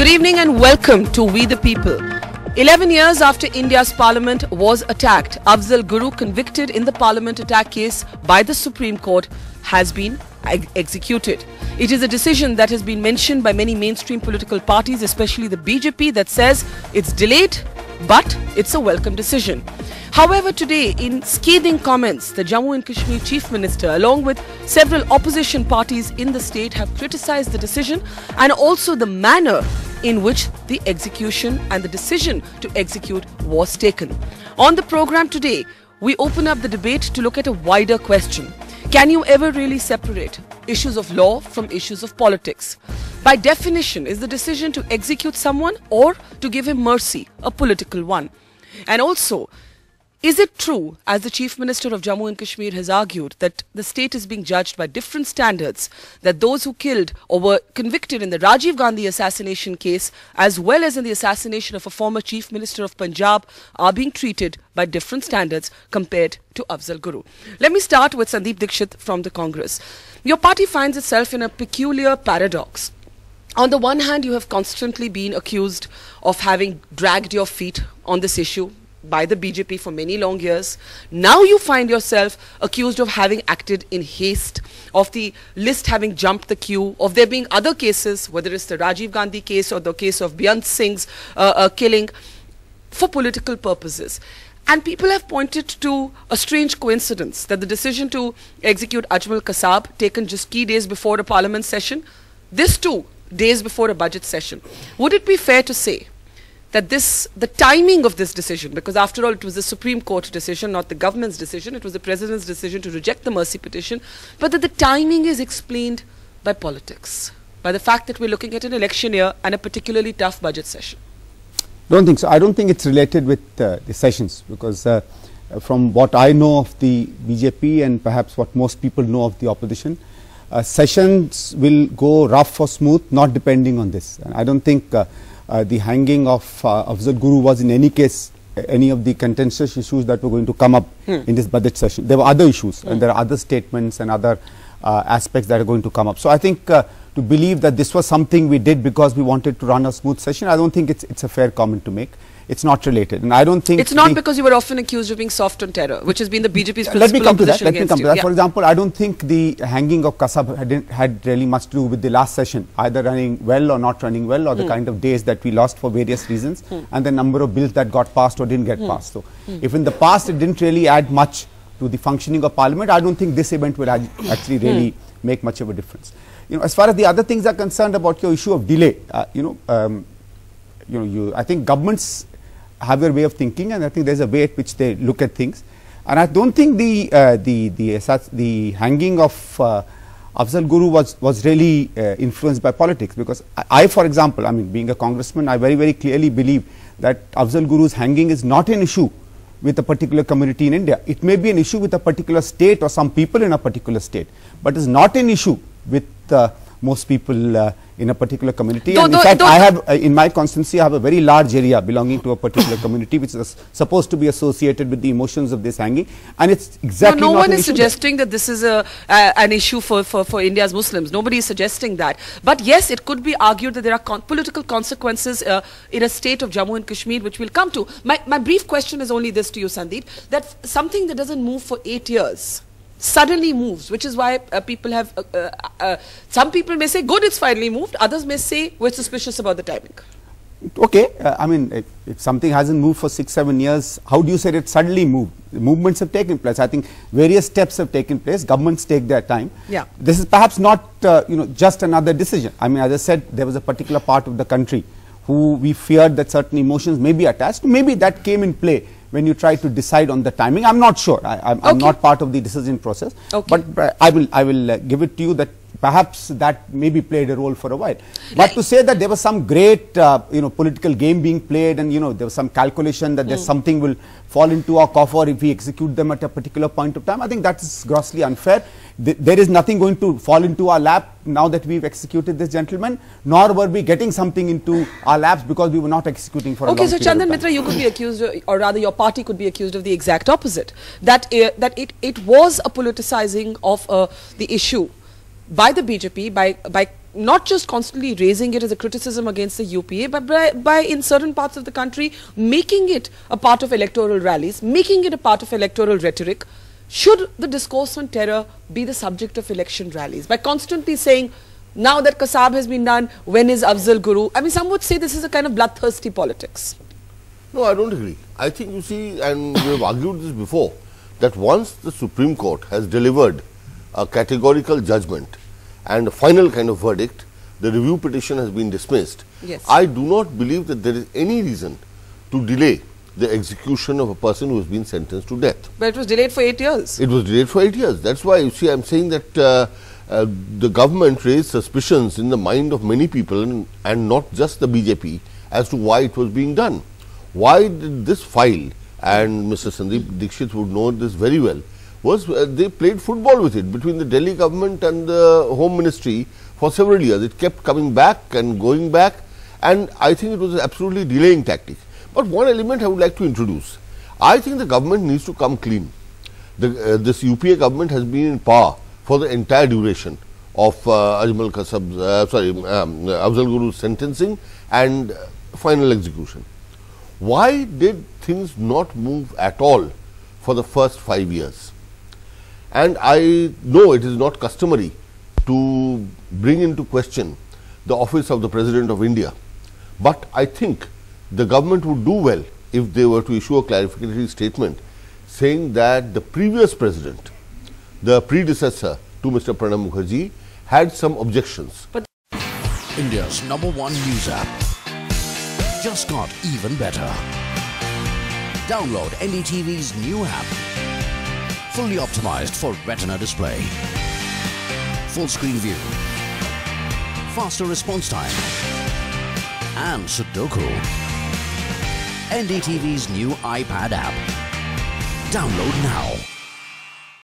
Good evening and welcome to We the People. 11 years after India's parliament was attacked, Afzal Guru, convicted in the parliament attack case by the Supreme Court, has been executed. It is a decision that has been mentioned by many mainstream political parties, especially the BJP, that says it's delayed, but it's a welcome decision. However, today, in scathing comments, the Jammu and Kashmir Chief Minister, along with several opposition parties in the state, have criticized the decision and also the manner in which the execution and the decision to execute was taken. On the program today, we open up the debate to look at a wider question. Can you ever really separate issues of law from issues of politics? By definition, is the decision to execute someone or to give him mercy a political one? And also, is it true, as the Chief Minister of Jammu and Kashmir has argued, that the state is being judged by different standards, that those who killed or were convicted in the Rajiv Gandhi assassination case, as well as in the assassination of a former Chief Minister of Punjab, are being treated by different standards compared to Afzal Guru? Let me start with Sandeep Dixit from the Congress. Your party finds itself in a peculiar paradox. On the one hand, you have constantly been accused of having dragged your feet on this issue by the BJP for many long years. Now you find yourself accused of having acted in haste, of the list having jumped the queue, of there being other cases, whether it's the Rajiv Gandhi case or the case of Beyant Singh's killing, for political purposes. And people have pointed to a strange coincidence that the decision to execute Ajmal Kasab, taken just key days before a parliament session, this too days before a budget session. Would it be fair to say that the timing of this decision, because after all it was the Supreme Court decision, not the government's decision, it was the President's decision to reject the mercy petition, but that the timing is explained by politics, by the fact that we're looking at an election year and a particularly tough budget session? Don't think so. I don't think it's related with the sessions, because from what I know of the BJP and perhaps what most people know of the opposition, sessions will go rough or smooth, not depending on this. And I don't think the hanging of Afzal Guru was in any case any of the contentious issues that were going to come up in this budget session. There were other issues and there are other statements and other aspects that are going to come up. So I think to believe that this was something we did because we wanted to run a smooth session, I don't think it's a fair comment to make. It's not related, and I don't think it's not because you were often accused of being soft on terror, which has been the BJP's principal. Let me come to that. Yeah. For example, I don't think the hanging of Kasab had really much to do with the last session, either running well or not running well, or the kind of days that we lost for various reasons, and the number of bills that got passed or didn't get passed. So, if in the past it didn't really add much to the functioning of Parliament, I don't think this event will actually really make much of a difference. You know, as far as the other things are concerned about your issue of delay, I think governments have their way of thinking, and I think there's a way at which they look at things. And I don't think the hanging of Afzal Guru was really influenced by politics, because I, for example, I mean, being a congressman, I very, very clearly believe that Afzal Guru's hanging is not an issue with a particular community in India. It may be an issue with a particular state or some people in a particular state, but it's not an issue with most people in a particular community. And in fact, I have in my constituency, I have a very large area belonging to a particular community, which is supposed to be associated with the emotions of this hanging, and it's exactly no not one an is issue suggesting that this is an issue for India's Muslims. Nobody is suggesting that. But yes, it could be argued that there are political consequences in a state of Jammu and Kashmir, which we'll come to. My brief question is only this to you, Sandeep, that something that doesn't move for 8 years suddenly moves, which is why people have, some people may say, good, it's finally moved. Others may say, we're suspicious about the timing. Okay, I mean, if something hasn't moved for 6-7 years, how do you say it suddenly moved? The movements have taken place. I think various steps have taken place. Governments take their time. Yeah. This is perhaps not, just another decision. I mean, as I said, there was a particular part of the country who we feared that certain emotions may be attached. Maybe that came in play when you try to decide on the timing. I'm not sure. I'm not part of the decision process. Okay. But I will give it to you that perhaps that maybe played a role for a while. But to say that there was some great political game being played, and there was some calculation that there's something will fall into our coffer if we execute them at a particular point of time, I think that is grossly unfair. There is nothing going to fall into our lap now that we've executed this gentleman, nor were we getting something into our laps because we were not executing for a long period of time. Okay, so Chandan Mitra, you could be accused, or rather your party could be accused of the exact opposite, that it was a politicizing of the issue by the BJP, by not just constantly raising it as a criticism against the UPA, but by in certain parts of the country making it a part of electoral rallies, making it a part of electoral rhetoric. Should the discourse on terror be the subject of election rallies? By constantly saying, now that Kasab has been done, when is Afzal Guru? I mean, some would say this is a kind of bloodthirsty politics. No, I don't agree. I think, you see, and we have argued this before, that once the Supreme Court has delivered a categorical judgment and a final kind of verdict, the review petition has been dismissed. Yes. I do not believe that there is any reason to delay the execution of a person who has been sentenced to death. But it was delayed for 8 years. It was delayed for 8 years. That's why, you see, I am saying that the government raised suspicions in the mind of many people and not just the BJP as to why it was being done. Why did this file, and Mr. Sandeep Dixit would know this very well, was they played football with it between the Delhi government and the Home Ministry for several years. It kept coming back and going back, and I think it was an absolutely delaying tactic. But one element I would like to introduce. I think the government needs to come clean. This UPA government has been in power for the entire duration of Afzal Guru's sentencing and final execution. Why did things not move at all for the first 5 years? And I know it is not customary to bring into question the office of the President of India, but I think the government would do well if they were to issue a clarificatory statement saying that the previous president, the predecessor to Mr. Pranab Mukherjee, had some objections. But India's #1 news app just got even better. Download NDTV's new app. Fully optimized for retina display. Full screen view. Faster response time. And Sudoku. NDTV's new iPad app. Download now.